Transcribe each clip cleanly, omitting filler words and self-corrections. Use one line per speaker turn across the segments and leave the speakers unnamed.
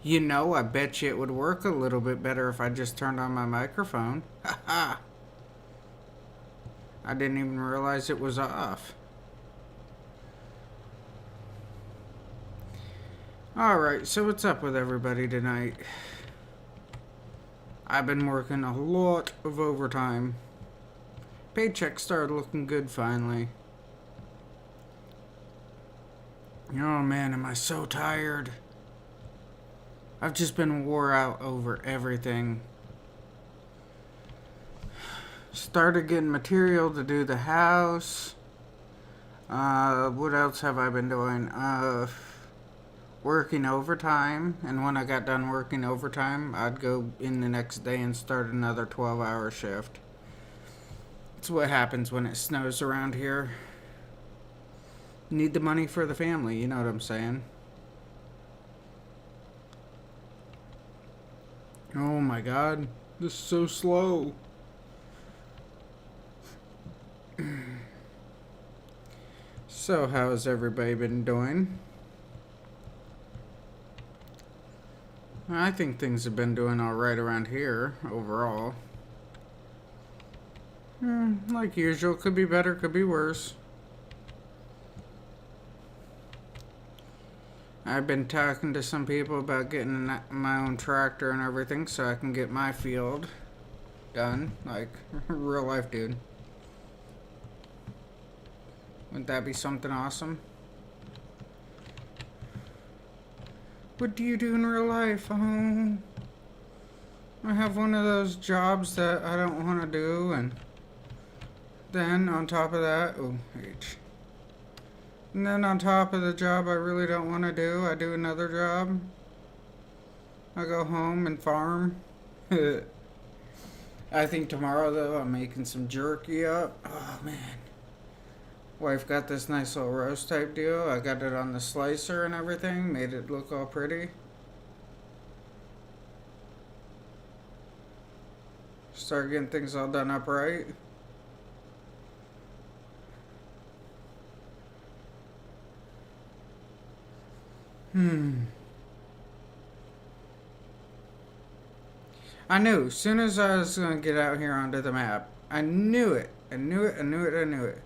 You know, I bet you it would work a little bit better if I just turned on my microphone. Ha ha! I didn't even realize it was off. Alright, so what's up with everybody tonight? I've been working a lot of overtime. Paycheck started looking good finally. Oh man, am I so tired. I've just been wore out over everything. Started getting material to do the house. What else have I been doing? Working overtime. And when I got done working overtime, I'd go in the next day and start another 12-hour shift. It's what happens when it snows around here. Need the money for the family, you know what I'm saying? Oh my god, this is so slow. So, how's everybody been doing? I think things have been doing alright around here, overall. Like usual, could be better, could be worse. I've been talking to some people about getting my own tractor and everything so I can get my field done, like real life, dude. Wouldn't that be something awesome? What do you do in real life? Oh, I have one of those jobs that I don't want to do, and then on top of that, and then on top of the job I really don't want to do, I do another job. I go home and farm. I think tomorrow, though, I'm making some jerky up. Oh, man. Wife got this nice little roast type deal. I got it on the slicer and everything. Made it look all pretty. Start getting things all done up right. I knew, as soon as I was going to get out here onto the map, I knew it. I knew it.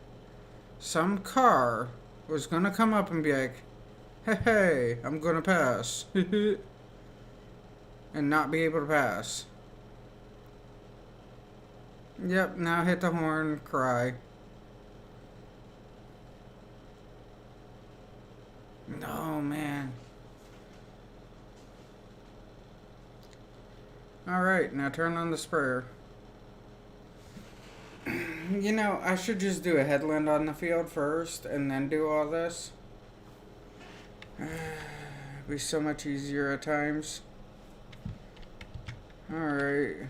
Some car was going to come up and be like, hey, I'm going to pass. And not be able to pass. Yep, now hit the horn, cry. Oh, man. Alright, now turn on the sprayer. You know, I should just do a headland on the field first and then do all this. It'd be so much easier at times. Alright.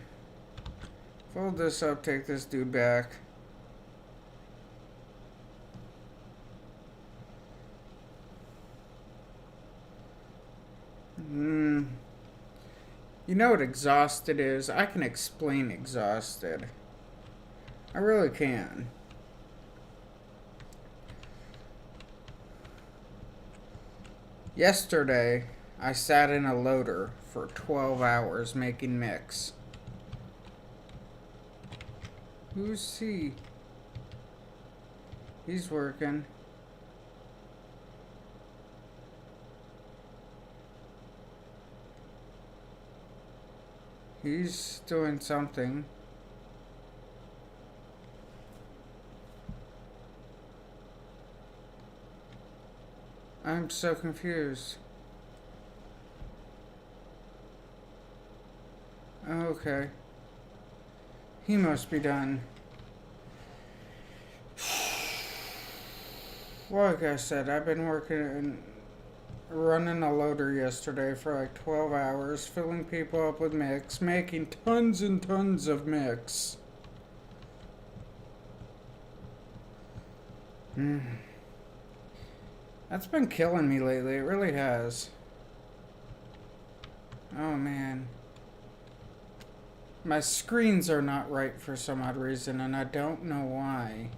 Fold this up, take this dude back. You know what exhausted is? I can explain exhausted. I really can. Yesterday, I sat in a loader for 12 hours making mix. Who's he? He's working. He's doing something. I'm so confused. Okay. He must be done. Like I said, I've been working and running a loader yesterday for like 12 hours, filling people up with mix, making tons and tons of mix. That's been killing me lately, it really has. Oh man. My screens are not right for some odd reason, and I don't know why.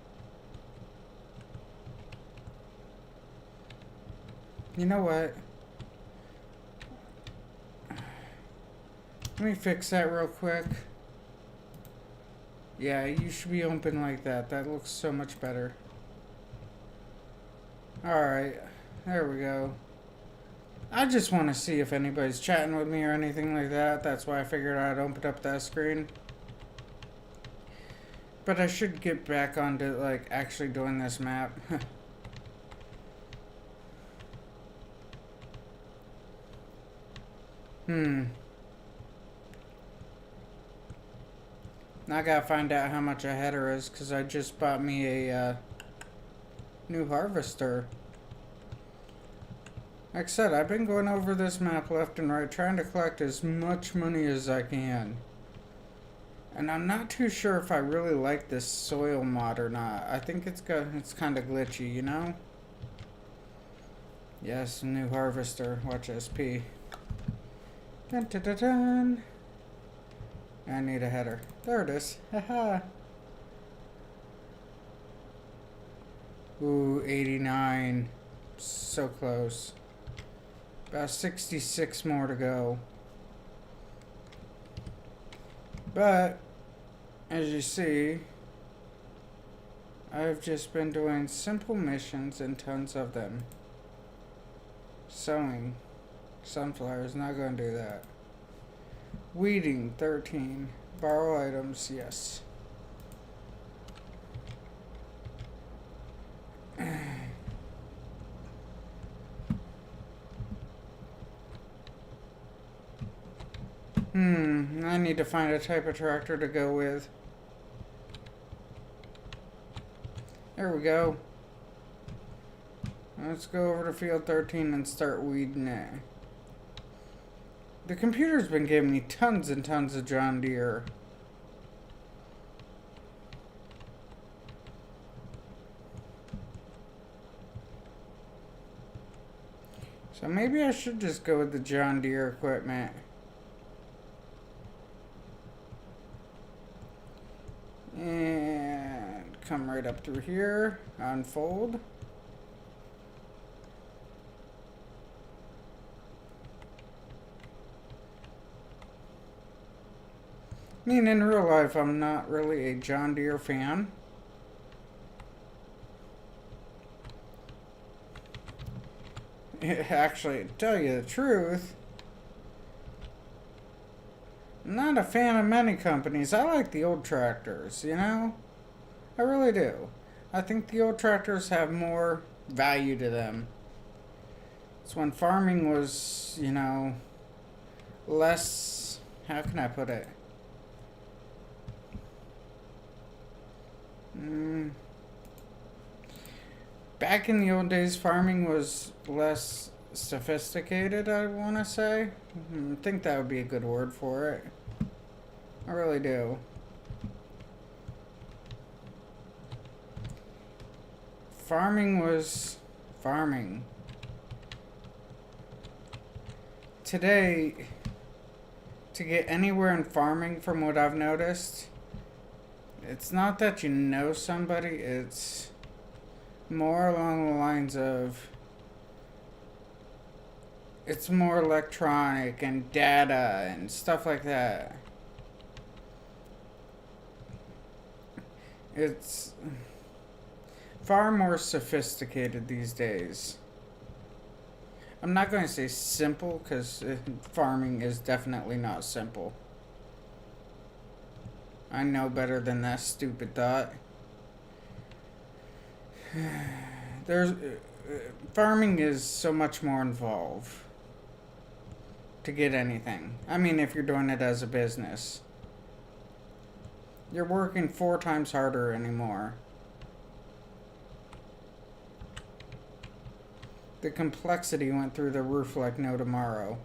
You know what? Can we fix that real quick? Yeah, you should be open like that. That looks so much better. Alright, there we go. I just want to see if anybody's chatting with me or anything like that. That's why I figured I'd open up that screen. But I should get back onto, like, actually doing this map. Now I gotta find out how much a header is, because I just bought me a new harvester. Like I said, I've been going over this map left and right, trying to collect as much money as I can. And I'm not too sure if I really like this soil mod or not. I think it's kind of glitchy, you know? Yes, new harvester. Watch SP. Dun, dun, dun, dun. I need a header. There it is. Haha. Ooh, 89. So close. About 66 more to go. But, as you see, I've just been doing simple missions and tons of them. Sowing. Sunflowers, not going to do that. Weeding, 13. Borrow items, yes. I need to find a type of tractor to go with. There we go. Let's go over to field 13 and start weeding it. The computer's been giving me tons and tons of John Deere. So maybe I should just go with the John Deere equipment. And come right up through here, unfold. I mean, in real life, I'm not really a John Deere fan. Actually, to tell you the truth, I'm not a fan of many companies. I like the old tractors, you know? I really do. I think the old tractors have more value to them. It's when farming was, you know, less, how can I put it? Back in the old days, farming was less sophisticated, I want to say. I think that would be a good word for it. I really do. Farming was farming. Today, to get anywhere in farming, from what I've noticed, it's not that you know somebody, it's more along the lines of it's more electronic and data and stuff like that. It's far more sophisticated these days. I'm not going to say simple, because farming is definitely not simple. I know better than that stupid thought. Farming is so much more involved to get anything. I mean, if you're doing it as a business, you're working 4 times harder anymore. The complexity went through the roof like no tomorrow.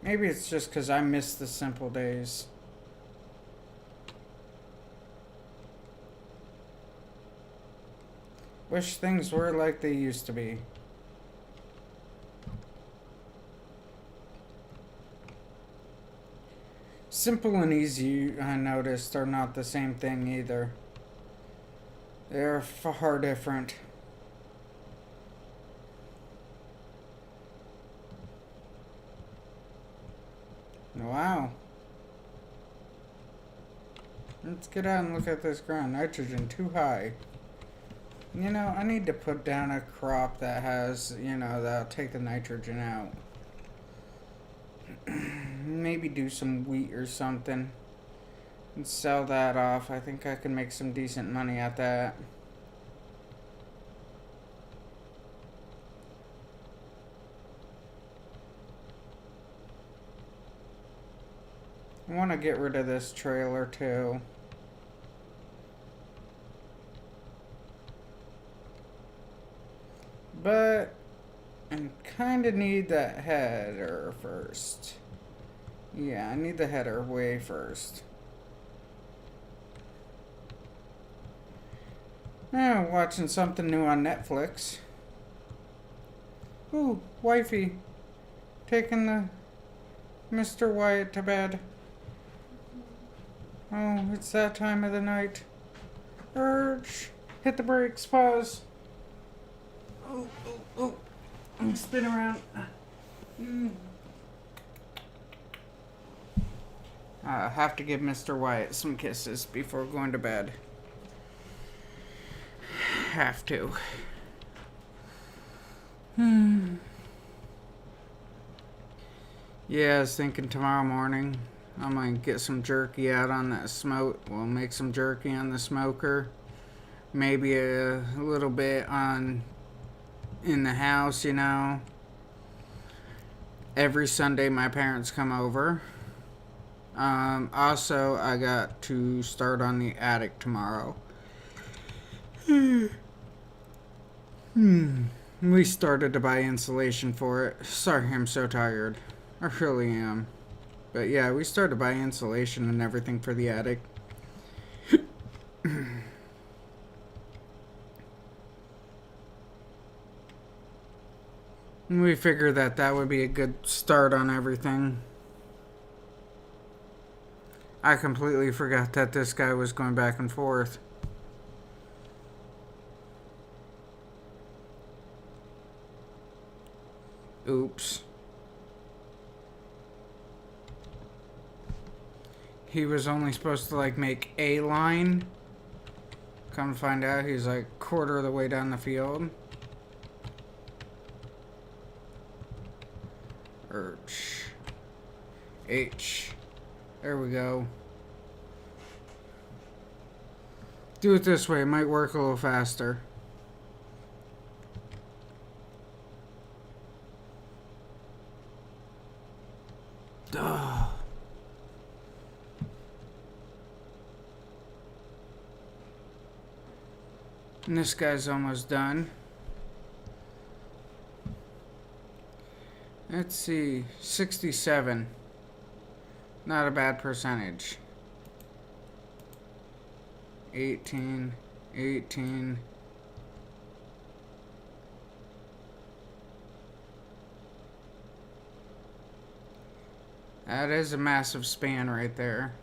Maybe it's just because I miss the simple days. Wish things were like they used to be. Simple and easy, I noticed, are not the same thing either. They're far different. Wow. Let's get out and look at this ground. Nitrogen too high. You know, I need to put down a crop that has, that'll take the nitrogen out. Maybe do some wheat or something and sell that off. I think I can make some decent money at that. I want to get rid of this trailer too. But I kind of need that header first. Yeah, I need the header way first. Oh, watching something new on Netflix. Ooh, wifey. Taking the Mr. Wyatt to bed. Oh, it's that time of the night. Urge. Hit the brakes. Pause. Oh, oh, oh. Spin around. I have to give Mr. Wyatt some kisses before going to bed. Have to. Yeah, I was thinking tomorrow morning I'm gonna get some jerky out on that smoke. We'll make some jerky on the smoker. Maybe a little bit on in the house, Every Sunday my parents come over. Also, I got to start on the attic tomorrow. We started to buy insulation for it. Sorry, I'm so tired. I really am. But yeah, we started to buy insulation and everything for the attic. We figured that would be a good start on everything. I completely forgot that this guy was going back and forth. Oops. He was only supposed to make a line. Come to find out he's quarter of the way down the field. H. There we go. Do it this way. It might work a little faster. Duh. And this guy's almost done. Let's see. 67. Not a bad percentage. 18. That is a massive span right there.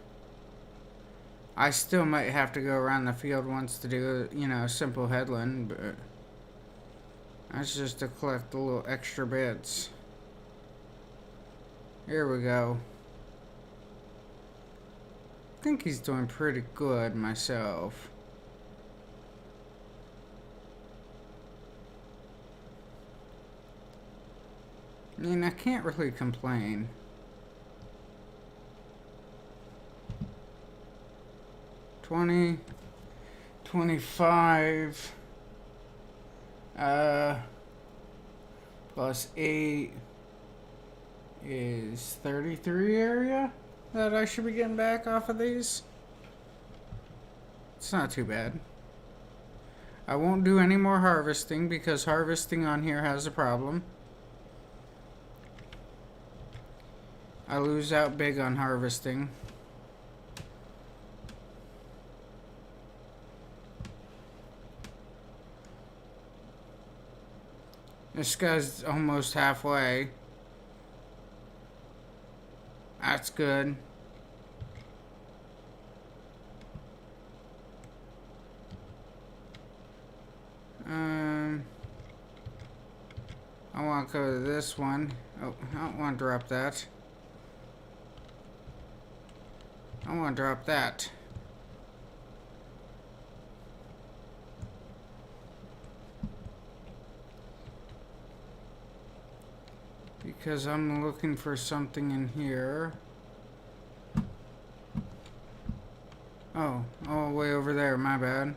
I still might have to go around the field once to do, a simple headland, but that's just to collect the little extra bits. Here we go. I think he's doing pretty good myself. I mean, I can't really complain. 20, 25, plus 8 is 33 area that I should be getting back off of these. It's not too bad. I won't do any more harvesting because harvesting on here has a problem. I lose out big on harvesting. This guy's almost halfway. That's good. I want to go to this one. Oh, I don't want to drop that. I want to drop that. Because I'm looking for something in here. Oh, way over there, my bad.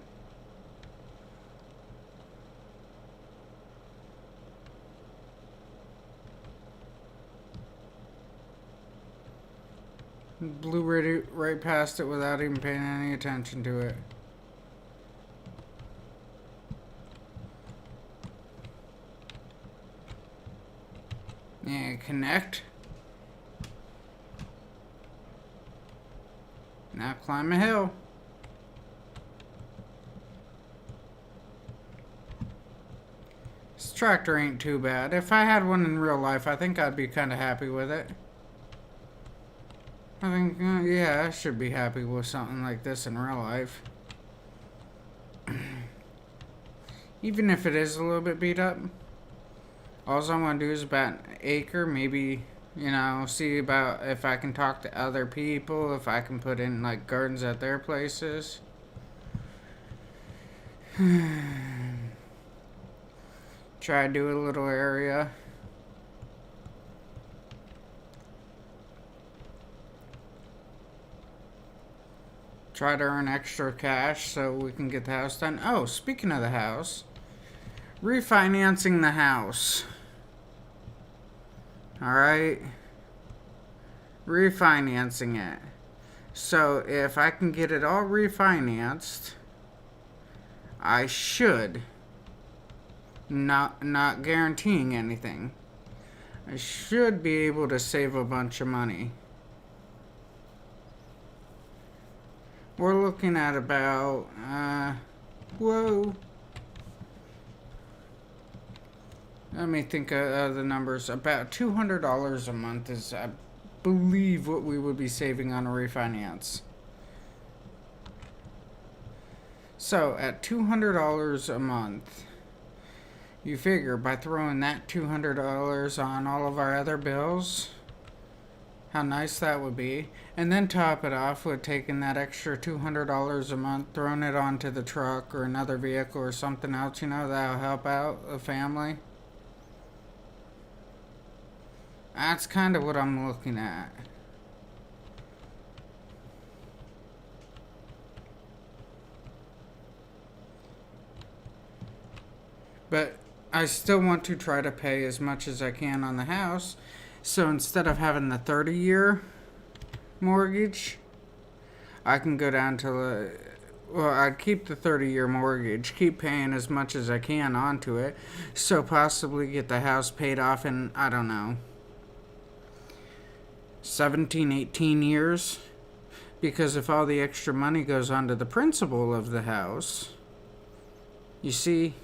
Blew right past it without even paying any attention to it. Yeah, connect. Now climb a hill. This tractor ain't too bad. If I had one in real life, I think I'd be kind of happy with it. I think, yeah, I should be happy with something like this in real life. Even if it is a little bit beat up. All I want to do is about an acre, maybe, you know, see about if I can talk to other people, if I can put in, like, gardens at their places. Try to do a little area. Try to earn extra cash so we can get the house done. Oh, speaking of the house, refinancing the house. Alright? Refinancing it. So if I can get it all refinanced, I should, not guaranteeing anything, I should be able to save a bunch of money. We're looking at about, whoa. Let me think of the numbers. About $200 a month is, I believe, what we would be saving on a refinance. So, at $200 a month, you figure by throwing that $200 on all of our other bills, how nice that would be. And then top it off with taking that extra $200 a month, throwing it onto the truck or another vehicle or something else, you know, that'll help out the family. That's kind of what I'm looking at. But I still want to try to pay as much as I can on the house. So instead of having the 30-year mortgage, I can go down to well, I'd keep the 30-year mortgage, keep paying as much as I can onto it, so possibly get the house paid off in, I don't know, 17, 18 years. Because if all the extra money goes onto the principal of the house, you see,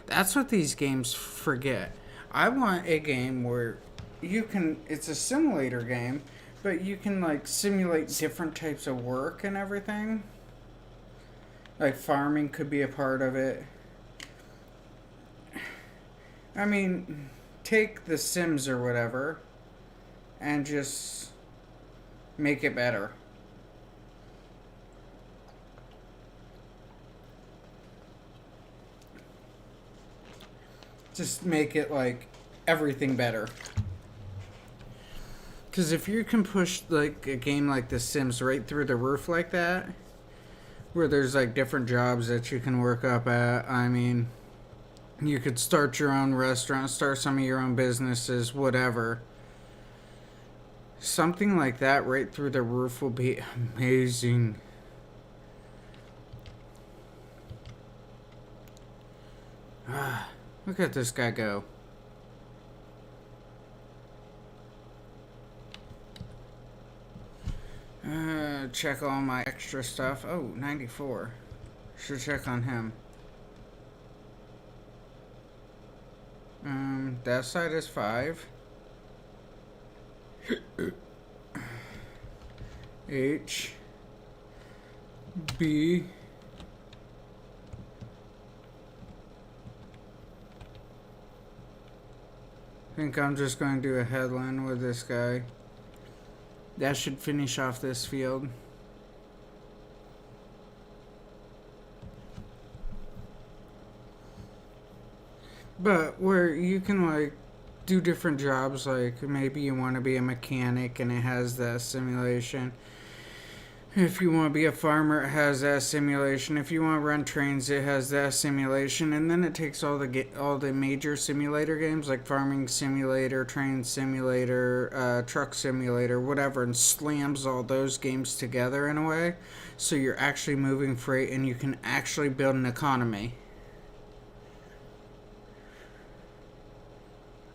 that's what these games forget. I want a game where you can, it's a simulator game, but you can, like, simulate different types of work and everything. Like, farming could be a part of it. I mean, take The Sims or whatever and just make it better. Just make it, like, everything better. Because if you can push, like, a game like The Sims right through the roof like that, where there's, like, different jobs that you can work up at, I mean, you could start your own restaurant, start some of your own businesses, whatever. Something like that right through the roof will be amazing. Look at this guy go. Check all my extra stuff. Oh, 94. Should check on him. That side is 5. H. B. think I'm just going to do a headland with this guy. That should finish off this field. But where you can like do different jobs, like maybe you want to be a mechanic and it has that simulation. If you want to be a farmer, it has that simulation. If you want to run trains, it has that simulation. And then it takes all the major simulator games like Farming Simulator, Train Simulator, Truck Simulator, whatever, and slams all those games together in a way. So you're actually moving freight and you can actually build an economy.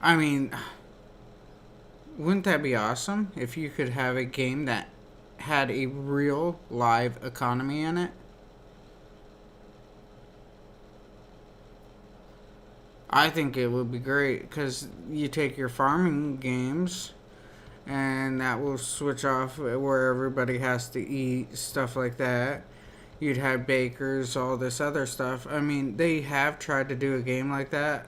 I mean, wouldn't that be awesome if you could have a game that had a real live economy in it? I think it would be great because you take your farming games and that will switch off where everybody has to eat, stuff like that. You'd have bakers, all this other stuff. I mean, they have tried to do a game like that.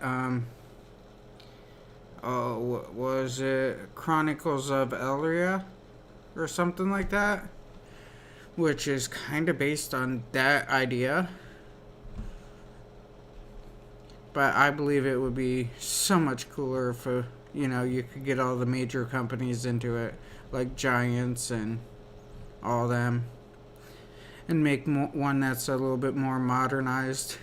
Oh, what was it? Chronicles of Elria or something like that, which is kind of based on that idea. But I believe it would be so much cooler if, you could get all the major companies into it, like Giants and all them, and make one that's a little bit more modernized.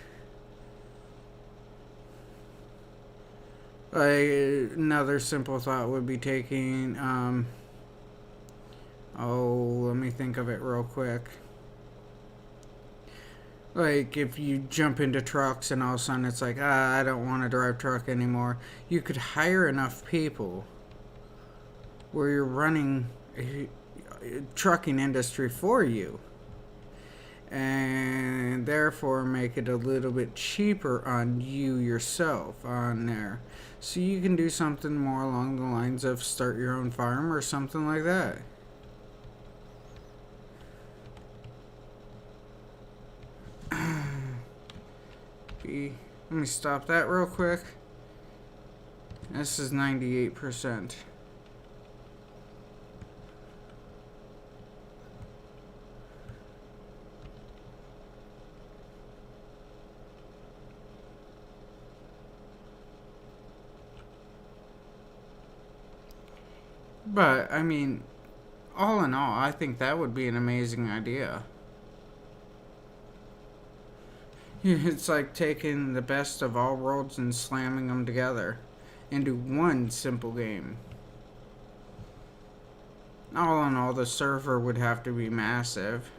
Another simple thought would be taking, let me think of it real quick. Like, if you jump into trucks and all of a sudden it's like, I don't want to drive truck anymore, you could hire enough people where you're running a trucking industry for you. And therefore make it a little bit cheaper on you yourself on there. So you can do something more along the lines of start your own farm or something like that. Let me stop that real quick. This is 98%. But, I mean, all in all, I think that would be an amazing idea. It's like taking the best of all worlds and slamming them together into one simple game. All in all, the server would have to be massive.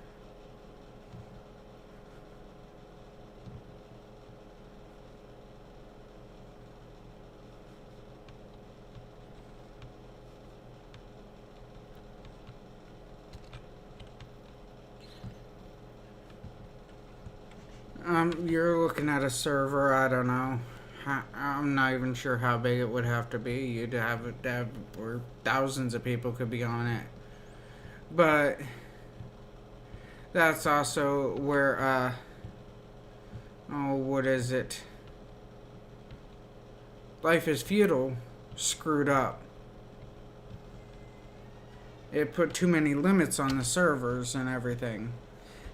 You're looking at a server, I don't know. I'm not even sure how big it would have to be. You'd have it where thousands of people could be on it. But that's also where, what is it? Life is Feudal screwed up. It put too many limits on the servers and everything.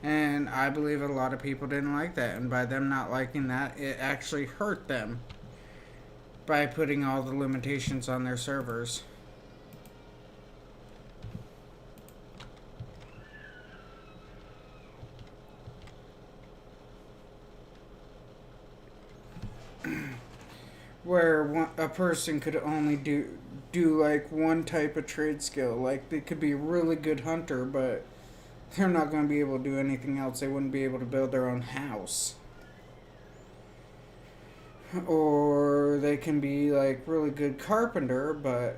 And I believe a lot of people didn't like that. And by them not liking that, it actually hurt them by putting all the limitations on their servers. Where a person could only do like one type of trade skill. Like they could be a really good hunter, but they're not going to be able to do anything else. They wouldn't be able to build their own house. Or they can be like really good carpenter, but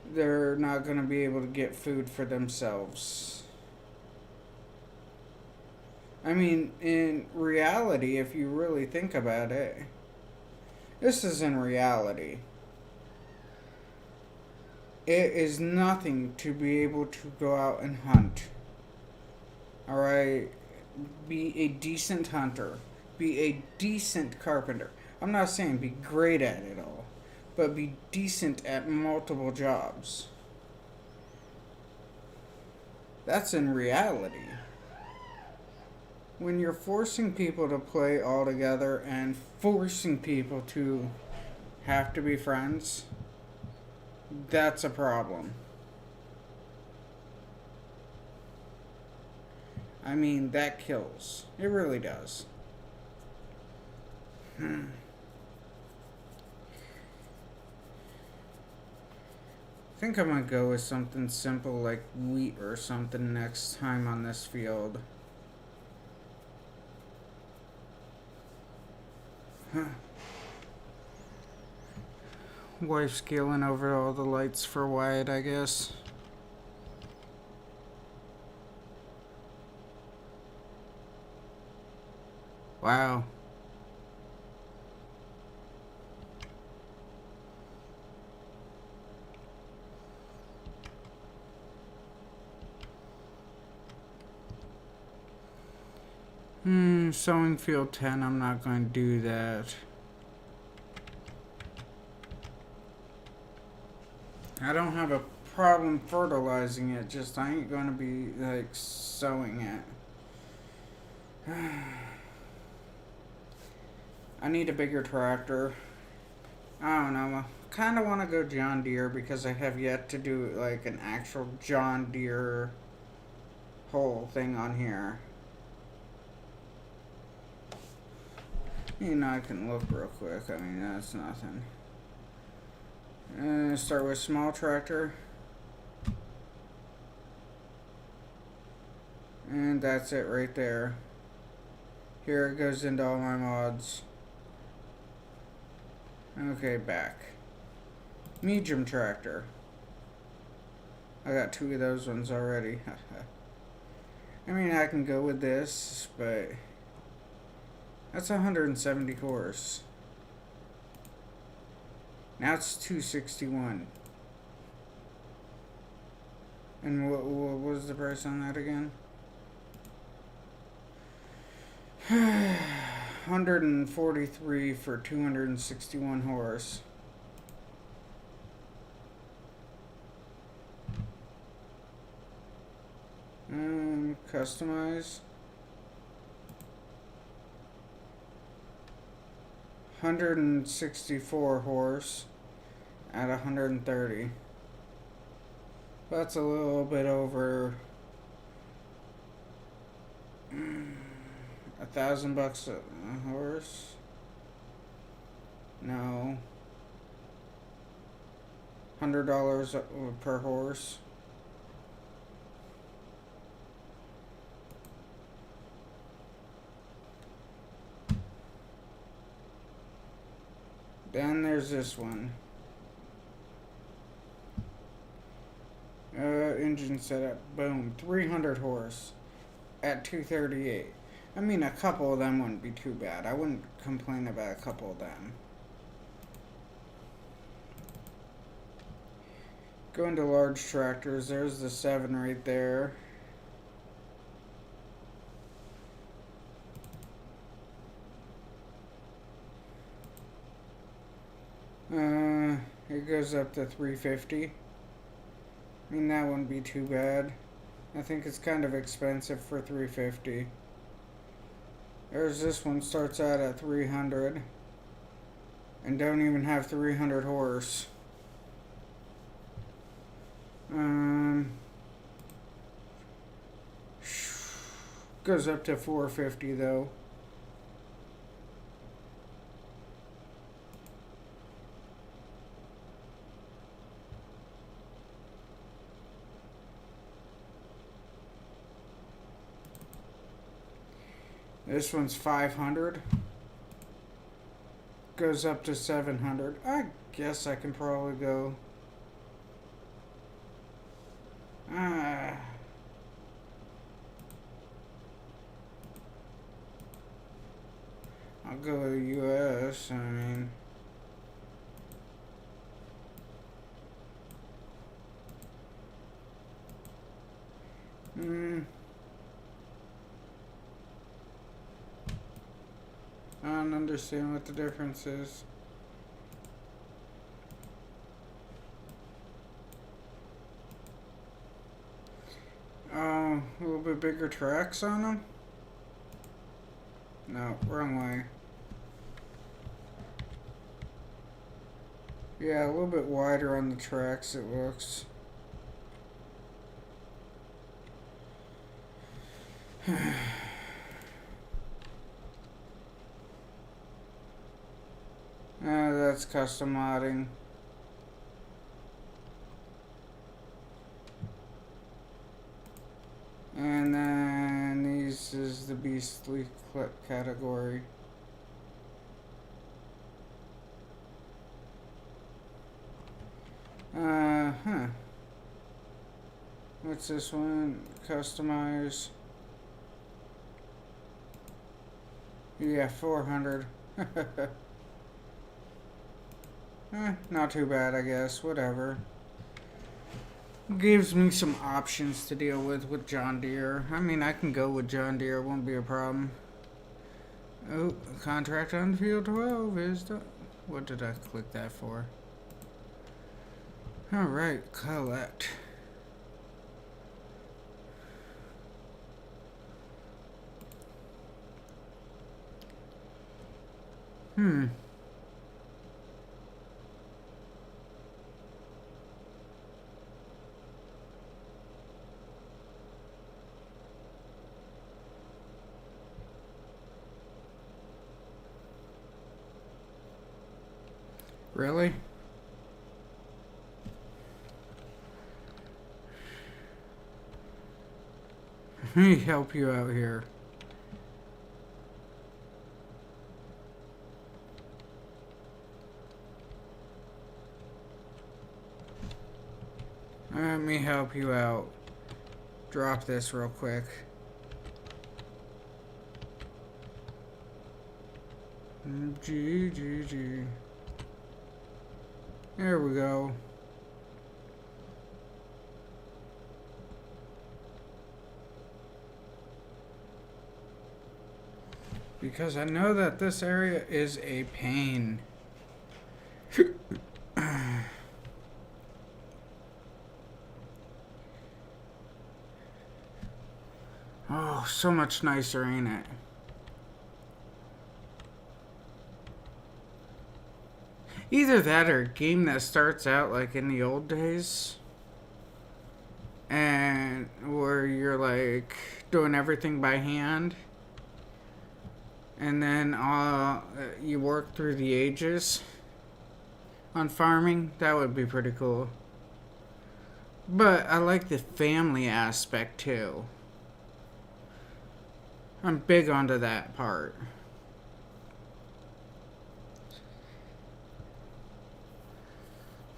they're not going to be able to get food for themselves. I mean, in reality, if you really think about it, this is in reality. It is nothing to be able to go out and hunt. Alright? Be a decent hunter. Be a decent carpenter. I'm not saying be great at it all. but be decent at multiple jobs. That's in reality. When you're forcing people to play all together and forcing people to have to be friends, that's a problem. I mean, that kills. It really does. I think I'm gonna go with something simple like wheat or something next time on this field. Wife scaling over all the lights for Wyatt, I guess. Wow. Sowing field 10, I'm not going to do that. I don't have a problem fertilizing it, just I ain't going to be, like, sowing it. I need a bigger tractor. I don't know. I kind of want to go John Deere because I have yet to do, like, an actual John Deere whole thing on here. You know, I can look real quick. I mean, that's nothing. Start with small tractor. And that's it right there. Here it goes into all my mods. Okay, back. Medium tractor. I got 2 of those ones already. I mean, I can go with this, but that's 170 horse. Now it's 261. And what was the price on that again? 143 for 261 horse. Customize. 164 horse at 130. That's a little bit over $1,000 a horse. No. $100 per horse. Then there's this one. Engine setup. Boom. 300 horse at 238. I mean, a couple of them wouldn't be too bad. I wouldn't complain about a couple of them. Go into large tractors. There's the 7 right there. It goes up to 350. I mean, that wouldn't be too bad. I think it's kind of expensive for 350. There's this one, starts out at 300 and don't even have 300 horse. Goes up to 450 though. This one's 500. Goes up to 700. I guess I can probably go. I'll go with US. I mean. I don't understand what the difference is. Oh, a little bit bigger tracks on them? No, wrong way. Yeah, a little bit wider on the tracks, it looks. That's custom modding. And then these is the beastly clip category. Huh. What's this one? Customize. Yeah, 400. Not too bad, I guess. Whatever. Gives me some options to deal with John Deere. I mean, I can go with John Deere. It won't be a problem. Oh, contract on field 12 is the... What did I click that for? Alright, collect. Really? Let me help you out here. Let me help you out. Drop this real quick. G. There we go. Because I know that this area is a pain. Oh, so much nicer, ain't it? Either that or a game that starts out like in the old days. And where you're like doing everything by hand. And then you work through the ages on farming. That would be pretty cool. But I like the family aspect too. I'm big onto that part.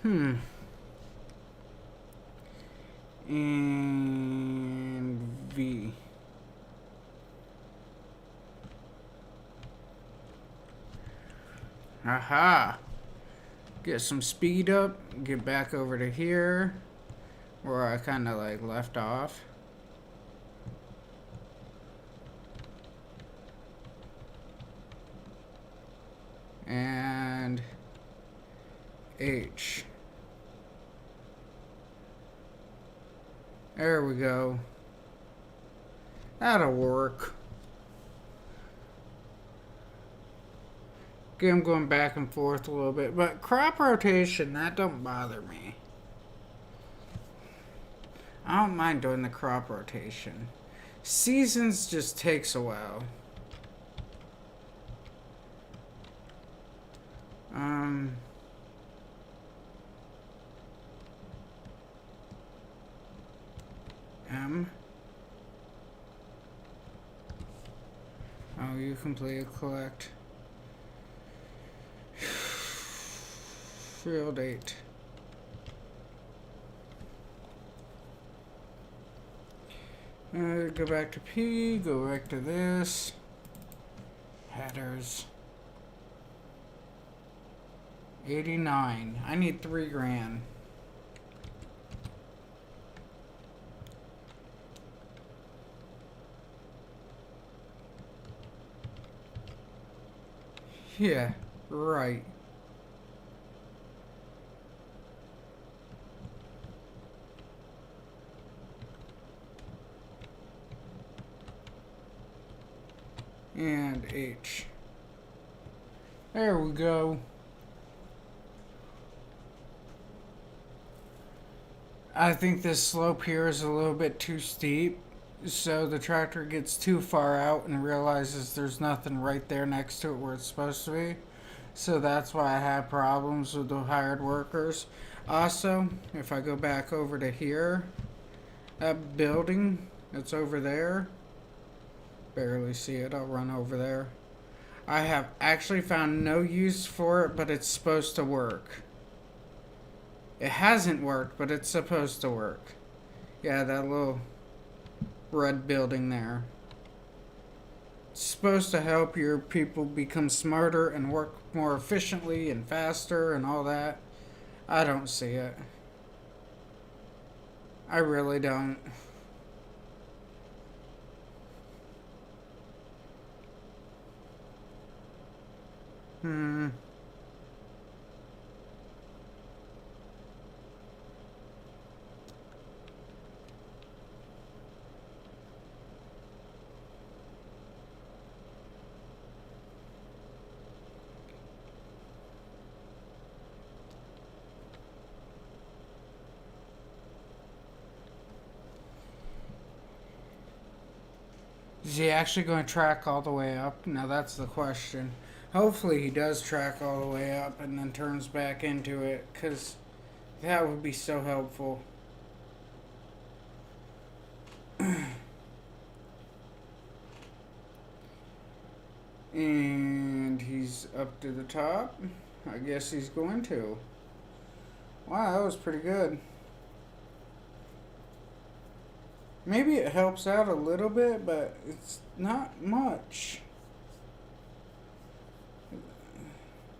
And V. Aha! Get some speed up, get back over to here, where I kind of like left off. And H. There we go. That'll work. Okay, I'm going back and forth a little bit, but crop rotation, that don't bother me. I don't mind doing the crop rotation. Seasons just takes a while. M. Oh, you complete collect. Field 8. Go back to P, go back to this. Headers. 89. I need $3,000. Yeah, right. and H. There we go. I think this slope here is a little bit too steep, so the tractor gets too far out and realizes there's nothing right there next to it where it's supposed to be. So that's why I have problems with the hired workers. Also, if I go back over to here, that building that's over there, barely see it, I'll run over there. I have actually found no use for it, but it's supposed to work. It hasn't worked, but it's supposed to work. Yeah, that little red building there. It's supposed to help your people become smarter and work more efficiently and faster and all that. I don't see it. I really don't. Hmm. Is he actually going to track all the way up? Now that's the question. Hopefully he does track all the way up and then turns back into it, because that would be so helpful. And he's up to the top. I guess he's going to. Wow, that was pretty good. Maybe it helps out a little bit, but it's not much.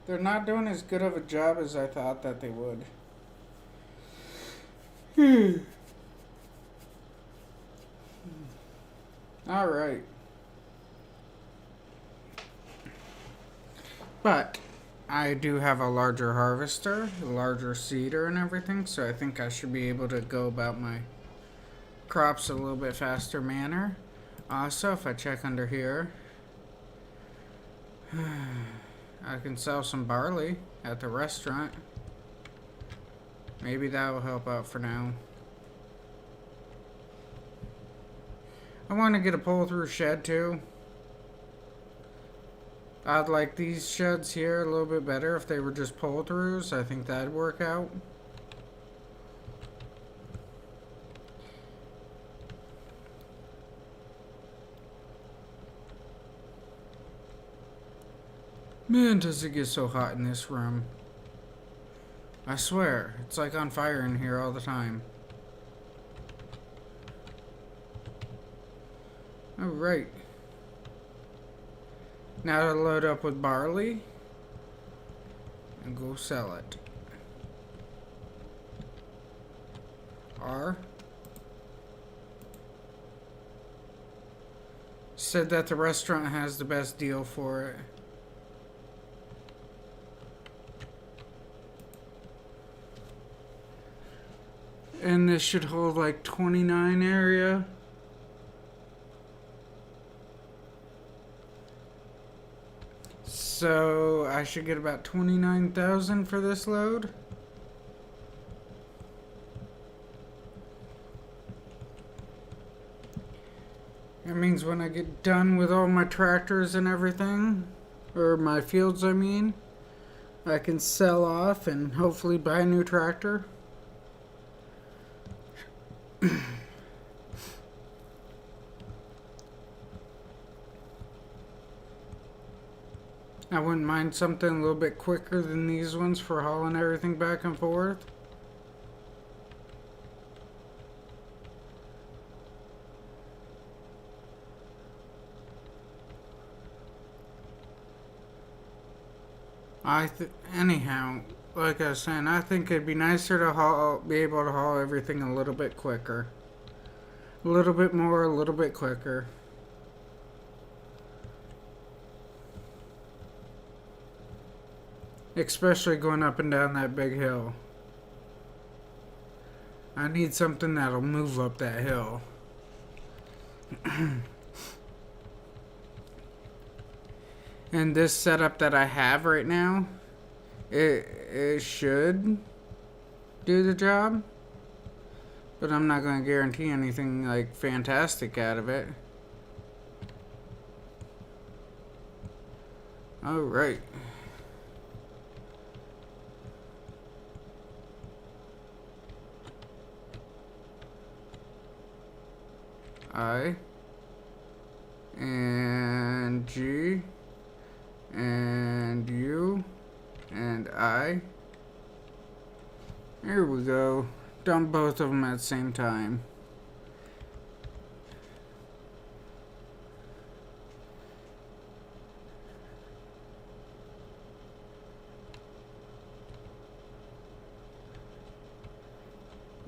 They're not doing as good of a job as I thought that they would. All right. But I do have a larger harvester, a larger seeder and everything, so I think I should be able to go about my crops a little bit faster manner. Also, if I check under here, I can sell some barley at the restaurant. Maybe that will help out for now. I want to get a pull-through shed too. I'd like these sheds here a little bit better if they were just pull-throughs. I think that'd work out. Man, does it get so hot in this room. I swear, it's like on fire in here all the time. Alright. Now to load up with barley and go sell it. R. Said that the restaurant has the best deal for it. And this should hold like 29 area. So I should get about 29,000 for this load. That means when I get done with all my tractors and everything, or my fields I mean, I can sell off and hopefully buy a new tractor. I wouldn't mind something a little bit quicker than these ones for hauling everything back and forth. Anyhow, like I was saying, I think it'd be nicer to be able to haul everything a little bit quicker. A little bit more, a little bit quicker. Especially going up and down that big hill. I need something that'll move up that hill. And this setup that I have right now, it should do the job. But I'm not going to guarantee anything like fantastic out of it. Alright. I and G and U and I. Here we go. Done both of them at the same time.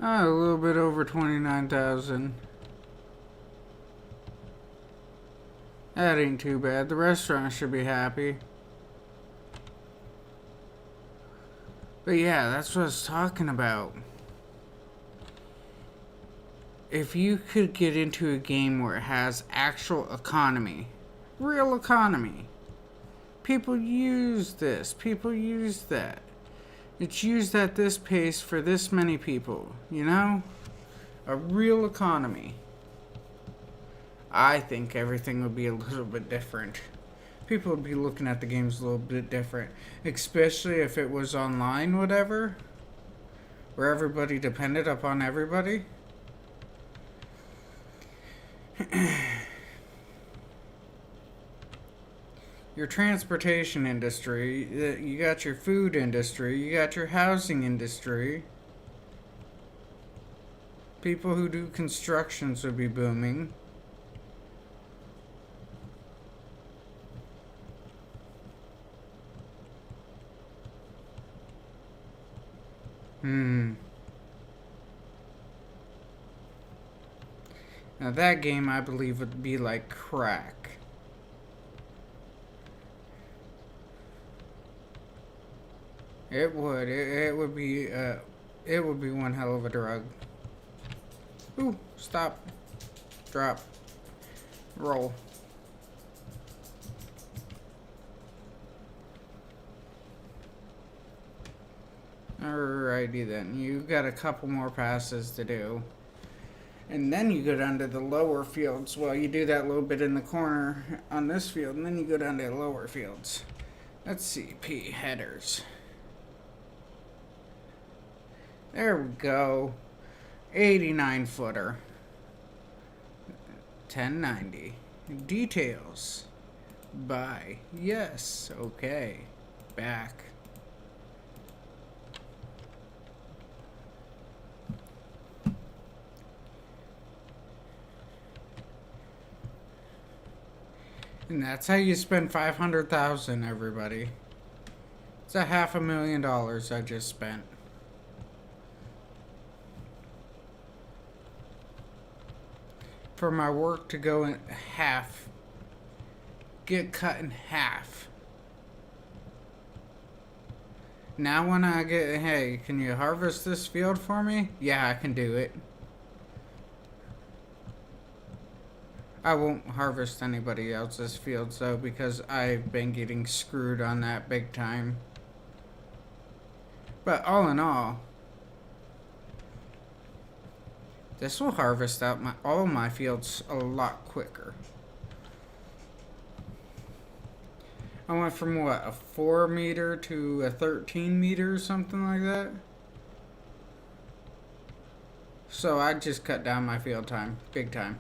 A little bit over 29,000. That ain't too bad. The restaurant should be happy. But yeah, that's what I was talking about. If you could get into a game where it has actual economy, real economy, people use this, people use that. It's used at this pace for this many people, you know? A real economy. I think everything would be a little bit different. People would be looking at the games a little bit different. Especially if it was online, whatever. Where everybody depended upon everybody. Your transportation industry, you got your food industry, you got your housing industry. People who do constructions would be booming. Now that game, I believe, would be like crack. It would. It would be. It would be one hell of a drug. Ooh! Stop. Drop. Roll. Alrighty then. You got a couple more passes to do. And then you go down to the lower fields. Well, you do that little bit in the corner on this field, and then you go down to the lower fields. Let's see, P, headers. There we go. 89 footer. 1090. Details. Buy. Yes, okay. Back. And that's how you spend 500,000, everybody. It's a $500,000 I just spent. For my work to go in half. Get cut in half. Now when I get, hey, can you harvest this field for me? Yeah, I can do it. I won't harvest anybody else's fields though, because I've been getting screwed on that big time. But all in all, this will harvest out all my fields a lot quicker. I went from what, a 4 meter to a 13 meter or something like that. So I just cut down my field time, big time.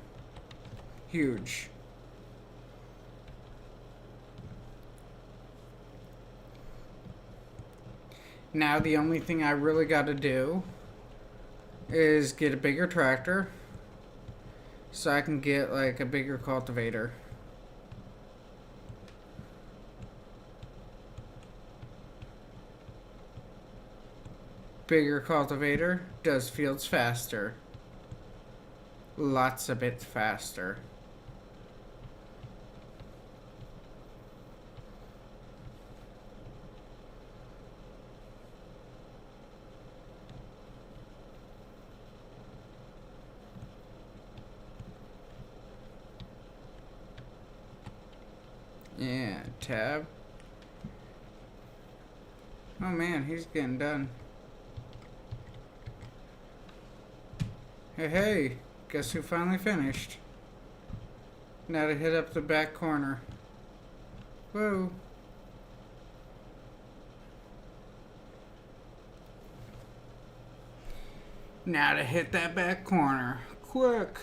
Huge. Now the only thing I really got to do is get a bigger tractor so I can get like a bigger cultivator. Bigger cultivator does fields faster. Lots of bit faster. Yeah, tab. Oh man, he's getting done. Hey, hey, guess who finally finished? Now to hit up the back corner. Whoa. Now to hit that back corner. Quick.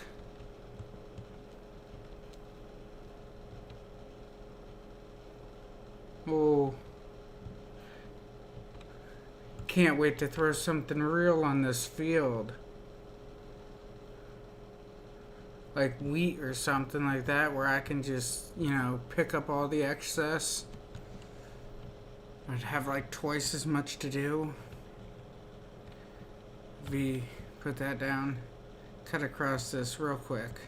Oh. Can't wait to throw something real on this field. Like wheat or something like that, where I can just, pick up all the excess. I'd have like twice as much to do. Put that down. Cut across this real quick.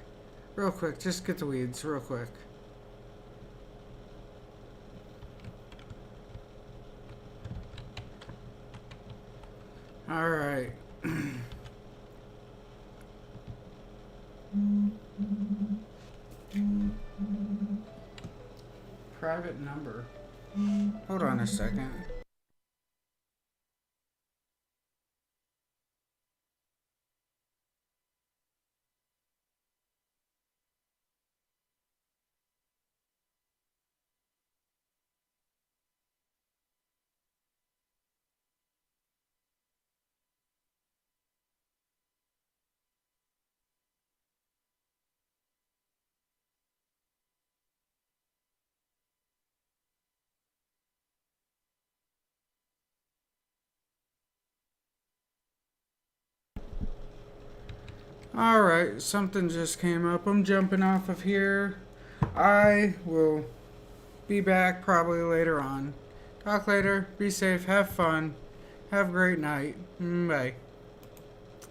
Real quick, just get the weeds real quick. Alright. Private number. Hold on a second. Alright, something just came up. I'm jumping off of here. I will be back probably later on. Talk later. Be safe. Have fun. Have a great night. Bye.